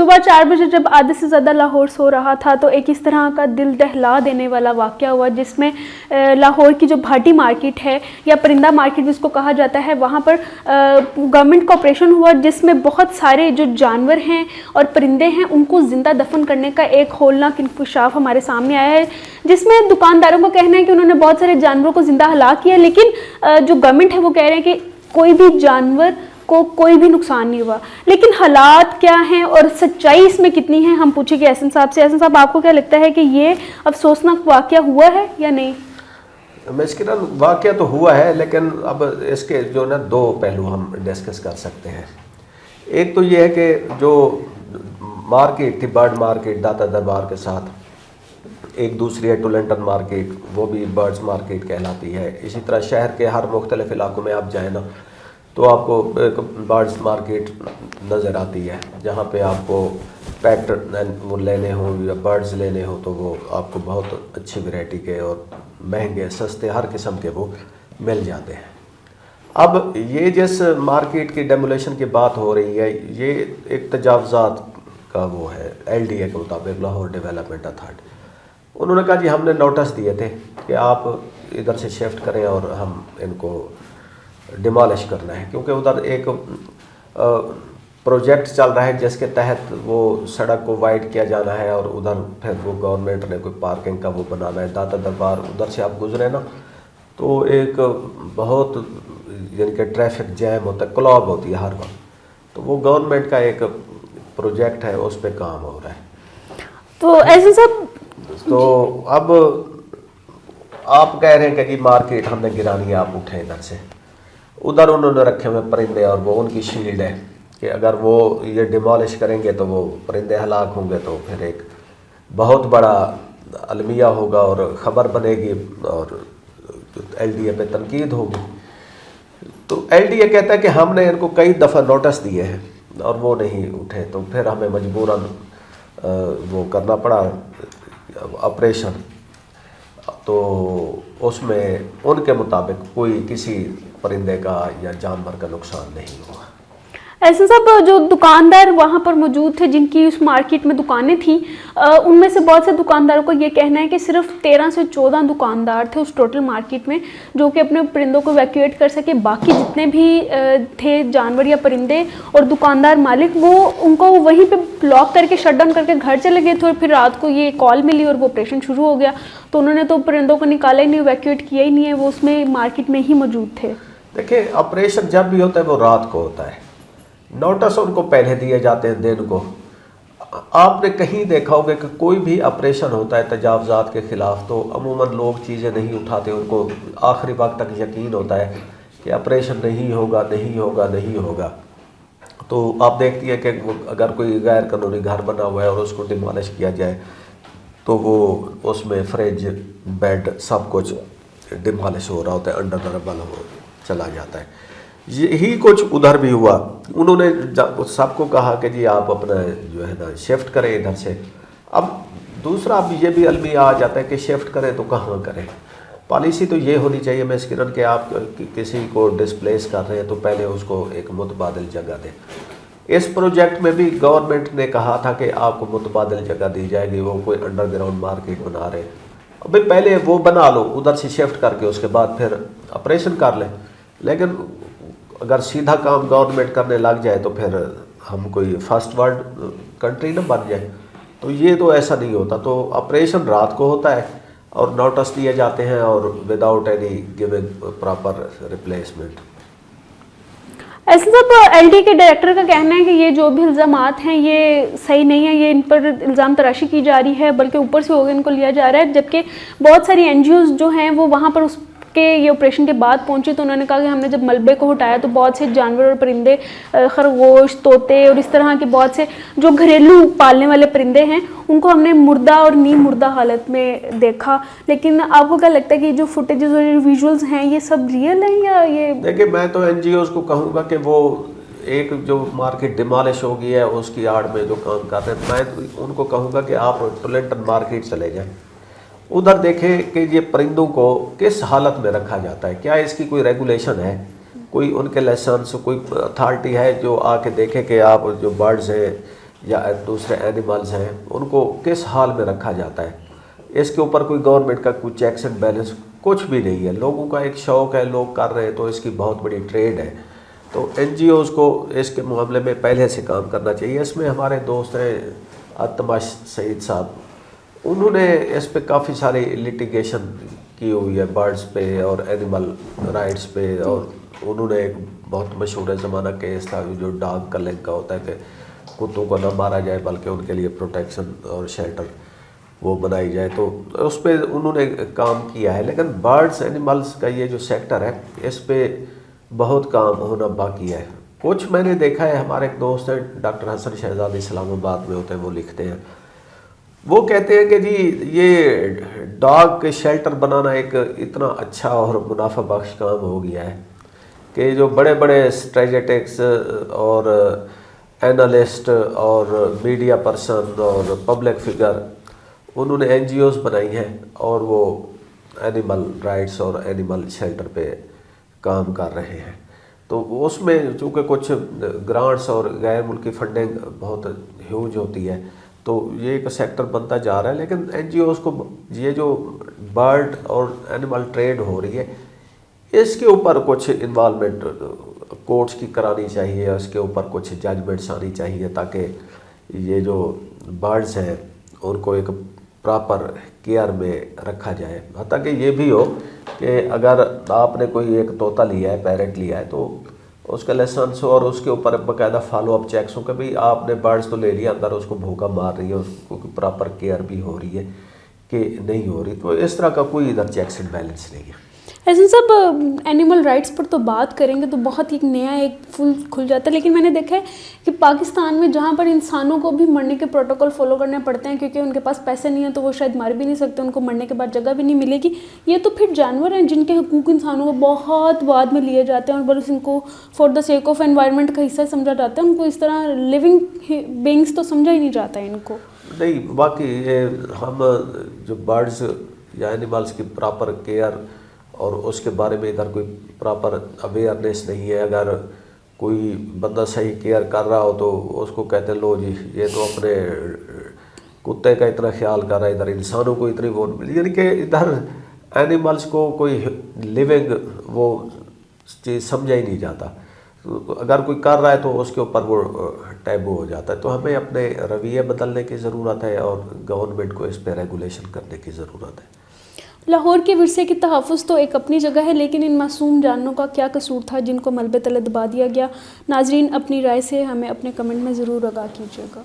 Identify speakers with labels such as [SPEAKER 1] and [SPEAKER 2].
[SPEAKER 1] صبح 4 بجے جب آدھے سے زیادہ لاہور سو رہا تھا تو ایک اس طرح کا دل دہلا دینے والا واقعہ ہوا جس میں لاہور کی جو بھاٹی مارکیٹ ہے یا پرندہ مارکیٹ جس کو کہا جاتا ہے وہاں پر گورنمنٹ کا آپریشن ہوا جس میں بہت سارے جو جانور ہیں اور پرندے ہیں ان کو زندہ دفن کرنے کا ایک ہولناک انکشاف ہمارے سامنے آیا ہے، جس میں دکانداروں کا کہنا ہے کہ انہوں نے بہت سارے جانوروں کو زندہ ہلاک کیا، لیکن جو گورنمنٹ ہے وہ کہہ رہے ہیں کہ کوئی بھی جانور کو کوئی بھی نقصان نہیں ہوا۔ لیکن حالات کیا ہیں اور سچائی اس میں کتنی ہے، ہم پوچھیں گے احسن صاحب سے۔ احسن صاحب، آپ کو کیا لگتا ہے کہ یہ افسوسناک واقعہ ہوا ہے یا نہیں؟
[SPEAKER 2] مسکرن واقعہ تو ہوا ہے، لیکن اب اس کے جو نا دو پہلو ہم ڈسکس کر سکتے ہیں۔ ایک تو یہ ہے کہ جو مارکیٹ تھی برڈ مارکیٹ داتا دربار کے ساتھ، ایک دوسری ہے ٹولنٹن مارکیٹ، وہ بھی برڈز مارکیٹ کہلاتی ہے۔ اسی طرح شہر کے ہر مختلف علاقوں میں آپ جائیں نا تو آپ کو ایک برڈز مارکیٹ نظر آتی ہے، جہاں پہ آپ کو پیٹ وہ لینے ہوں یا برڈز لینے ہوں تو وہ آپ کو بہت اچھی ویرائٹی کے اور مہنگے سستے ہر قسم کے وہ مل جاتے ہیں۔ اب یہ جس مارکیٹ کی ڈیمولیشن کی بات ہو رہی ہے، یہ ایک تجاوزات کا وہ ہے LDA کے مطابق، لاہور ڈیولپمنٹ اتھارٹی۔ انہوں نے کہا جی ہم نے نوٹس دیے تھے کہ آپ ادھر سے شفٹ کریں اور ہم ان کو ڈیمالش کرنا ہے، کیونکہ ادھر ایک پروجیکٹ چل رہا ہے جس کے تحت وہ سڑک کو وائڈ کیا جانا ہے اور ادھر پھر وہ گورنمنٹ نے کوئی پارکنگ کا وہ بنانا ہے۔ داتا دربار ادھر سے آپ گزرے نا تو ایک بہت یعنی کہ ٹریفک جیم ہوتا ہے، کلاب ہوتی ہے ہر وقت، تو وہ گورنمنٹ کا ایک پروجیکٹ ہے، اس پہ کام ہو رہا ہے۔
[SPEAKER 1] تو ایسے سب
[SPEAKER 2] تو اب آپ کہہ رہے ہیں کہ جی مارکیٹ ہم نے گرانی ہے، آپ اٹھیں ادھر سے۔ ادھر انہوں نے رکھے ہوئے پرندے اور وہ ان کی شیلڈ ہے کہ اگر وہ یہ ڈیمالش کریں گے تو وہ پرندے ہلاک ہوں گے، تو پھر ایک بہت بڑا المیہ ہوگا اور خبر بنے گی اور LDA پہ تنقید ہوگی۔ تو LDA کہتا ہے کہ ہم نے ان کو کئی دفعہ نوٹس دیے ہیں اور وہ نہیں اٹھے، تو پھر ہمیں مجبوراً وہ کرنا پڑا آپریشن۔ تو اس میں ان کے مطابق کوئی کسی پرندے کا یا جانور کا نقصان نہیں ہوا۔
[SPEAKER 1] ایسا صاحب، جو دکاندار وہاں پر موجود تھے جن کی اس مارکیٹ میں دکانیں تھیں، ان میں سے بہت سے دکانداروں کو یہ کہنا ہے کہ صرف 13 سے 14 دکاندار تھے اس ٹوٹل مارکیٹ میں جو کہ اپنے پرندوں کو ایویکویٹ کر سکے۔ باقی جتنے بھی تھے جانور یا پرندے اور دکاندار مالک، وہ ان کو وہیں پہ بلاک کر کے شٹ ڈاؤن کر کے گھر چلے گئے تھے، اور پھر رات کو یہ کال ملی اور وہ آپریشن شروع ہو گیا۔ تو انہوں نے تو پرندوں کو نکالا ہی نہیں، ایویکویٹ کیا ہی نہیں ہے، وہ اس میں مارکیٹ میں ہی موجود تھے۔
[SPEAKER 2] دیکھیں، آپریشن جب بھی ہوتا ہے وہ رات کو ہوتا ہے، نوٹس ان کو پہلے دیے جاتے ہیں دن کو۔ آپ نے کہیں دیکھا ہوگا کہ کوئی بھی آپریشن ہوتا ہے تجاوزات کے خلاف تو عموماً لوگ چیزیں نہیں اٹھاتے، ان کو آخری وقت تک یقین ہوتا ہے کہ آپریشن نہیں ہوگا نہیں ہوگا نہیں ہوگا۔ تو آپ دیکھتی ہیں کہ اگر کوئی غیر قانونی گھر بنا ہوا ہے اور اس کو ڈیمالش کیا جائے تو وہ اس میں فریج بیڈ سب کچھ ڈیمالش ہو رہا ہوتا ہے، انڈر دربل ہو چلا جاتا ہے۔ یہی کچھ ادھر بھی ہوا، انہوں نے سب کو کہا کہ جی آپ اپنا جو ہے نا شفٹ کریں ادھر سے۔ اب دوسرا اب یہ بھی المیہ آ جاتا ہے کہ شفٹ کریں تو کہاں کریں۔ پالیسی تو یہ ہونی چاہیے مسکرن کہ آپ کسی کو ڈسپلیس کر رہے ہیں تو پہلے اس کو ایک متبادل جگہ دیں۔ اس پروجیکٹ میں بھی گورنمنٹ نے کہا تھا کہ آپ کو متبادل جگہ دی جائے گی، وہ کوئی انڈر گراؤنڈ مارکیٹ بنا رہے ہیں، ابھی پہلے وہ بنا لو ادھر سے شفٹ کر کے اس کے بعد پھر آپریشن کر لیں۔ لیکن اگر سیدھا کام گورنمنٹ کرنے لگ جائے تو پھر ہم کوئی فرسٹ ورلڈ کنٹری نہ بن جائے، تو یہ تو ایسا نہیں ہوتا۔ تو آپریشن رات کو ہوتا ہے اور نوٹس دیے جاتے ہیں اور without any giving proper replacement.
[SPEAKER 1] ایسے صاحب، LD کے ڈائریکٹر کا کہنا ہے کہ یہ جو بھی الزامات ہیں یہ صحیح نہیں ہے، یہ ان پر الزام تراشی کی جا رہی ہے، بلکہ اوپر سے ہوگا ان کو لیا جا رہا ہے۔ جبکہ بہت ساری NGOs جو ہیں وہ وہاں پر اس کے یہ آپریشن کے بعد پہنچی تو انہوں نے کہا کہ ہم نے جب ملبے کو ہٹایا تو بہت سے جانور اور پرندے، خرگوش، طوطے اور اس طرح کے بہت سے جو گھریلو پالنے والے پرندے ہیں ان کو ہم نے مردہ اور نیم مردہ حالت میں دیکھا۔ لیکن آپ کو کیا لگتا ہے کہ جو فوٹیجز اور ویژولز ہیں یہ سب ریئل ہیں یا یہ؟
[SPEAKER 2] دیکھیں، میں تو NGOs کو کہوں گا کہ وہ ایک جو مارکیٹ ڈیمالش ہو گئی ہے اس کی آڑ میں جو کام کر رہے ہیں، میں ان کو کہوں گا کہ آپ ٹولنٹن مارکیٹ چلے جائیں، ادھر دیکھیں کہ یہ پرندوں کو کس حالت میں رکھا جاتا ہے، کیا اس کی کوئی ریگولیشن ہے، کوئی ان کے لائسنس، کوئی اتھارٹی ہے جو آ کے دیکھے کہ آپ جو برڈز ہیں یا دوسرے اینیملز ہیں ان کو کس حال میں رکھا جاتا ہے. اس کے اوپر کوئی گورنمنٹ کا کوئی چیکس اینڈ بیلنس کچھ بھی نہیں ہے. لوگوں کا ایک شوق ہے, لوگ کر رہے ہیں تو اس کی بہت بڑی ٹریڈ ہے. تو این جی اوز کو اس کے معاملے میں پہلے سے کام کرنا چاہیے. اس میں ہمارے دوست ہیں التمش سعید صاحب, انہوں نے اس پہ کافی ساری لٹیگیشن کی ہوئی ہے برڈز پہ اور اینیمل رائٹس پہ, اور انہوں نے ایک بہت مشہور زمانہ کیس تھا جو ڈاگ کلنگ کا ہوتا ہے کہ کتوں کو نہ مارا جائے بلکہ ان کے لیے پروٹیکشن اور شیلٹر وہ بنائی جائے, تو اس پہ انہوں نے کام کیا ہے. لیکن برڈز اینیملز کا یہ جو سیکٹر ہے اس پہ بہت کام ہونا باقی ہے. کچھ میں نے دیکھا ہے, ہمارے ایک دوست ہیں ڈاکٹر حسن شہزاد اسلام آباد میں ہوتے ہیں, وہ لکھتے ہیں, وہ کہتے ہیں کہ جی یہ ڈاگ کے شیلٹر بنانا ایک اتنا اچھا اور منافع بخش کام ہو گیا ہے کہ جو بڑے بڑے اسٹریٹجکس اور اینالسٹ اور میڈیا پرسن اور پبلک فگر انہوں نے این جی اوز بنائی ہیں اور وہ اینیمل رائٹس اور اینیمل شیلٹر پہ کام کر رہے ہیں. تو اس میں چونکہ کچھ گرانٹس اور غیر ملکی فنڈنگ بہت ہیوج ہوتی ہے تو یہ ایک سیکٹر بنتا جا رہا ہے. لیکن این جی اوز کو یہ جو برڈ اور اینیمل ٹریڈ ہو رہی ہے اس کے اوپر کچھ انوالومنٹ کورٹس کی کرانی چاہیے, اس کے اوپر کچھ ججمنٹس آنی چاہیے تاکہ یہ جو برڈز ہیں ان کو ایک پراپر کیئر میں رکھا جائے. حتیٰ کہ یہ بھی ہو کہ اگر آپ نے کوئی ایک طوطا لیا ہے, پیرٹ لیا ہے, تو اس کا لائسنس ہو اور اس کے اوپر باقاعدہ فالو اپ چیکس ہو کہ بھئی آپ نے برڈز تو لے لیا, اندر اس کو بھوکا مار رہی ہے, اس کو پراپر کیئر بھی ہو رہی ہے کہ نہیں ہو رہی. تو اس طرح کا کوئی ادھر چیکس اینڈ بیلنس نہیں ہے.
[SPEAKER 1] ایسے سب اینیمل رائٹس پر تو بات کریں گے تو بہت ایک نیا ایک فل کھل جاتا ہے, لیکن میں نے دیکھا ہے کہ پاکستان میں جہاں پر انسانوں کو بھی مرنے کے پروٹوکول فالو کرنے پڑتے ہیں کیونکہ ان کے پاس پیسے نہیں ہیں تو وہ شاید مر بھی نہیں سکتے, ان کو مرنے کے بعد جگہ بھی نہیں ملے گی. یہ تو پھر جانور ہیں جن کے حقوق انسانوں کو بہت بعد میں لیے جاتے ہیں اور بس ان کو for the sake of environment کا حصہ سمجھا جاتا ہے. ان کو اس طرح لیونگ بینگس تو سمجھا ہی نہیں جاتا ہے ان کو.
[SPEAKER 2] نہیں, باقی یہ ہم جو برڈز یا اینیملس کی پراپر کیئر اور اس کے بارے میں ادھر کوئی پراپر اویئرنیس نہیں ہے. اگر کوئی بندہ صحیح کیئر کر رہا ہو تو اس کو کہتے ہیں لو جی یہ تو اپنے کتے کا اتنا خیال کر رہا ہے, ادھر انسانوں کو اتنی وہ ملی, یعنی کہ ادھر اینیملس کو کوئی لیونگ وہ چیز سمجھا ہی نہیں جاتا. اگر کوئی کر رہا ہے تو اس کے اوپر وہ ٹیبو ہو جاتا ہے. تو ہمیں اپنے رویے بدلنے کی ضرورت ہے اور گورنمنٹ کو اس پہ ریگولیشن کرنے کی ضرورت ہے.
[SPEAKER 1] لاہور کے ورثے کی تحفظ تو ایک اپنی جگہ ہے, لیکن ان معصوم جانوں کا کیا قصور تھا جن کو ملبے تلے دبا دیا گیا؟ ناظرین اپنی رائے سے ہمیں اپنے کمنٹ میں ضرور آگاہ کیجیے گا.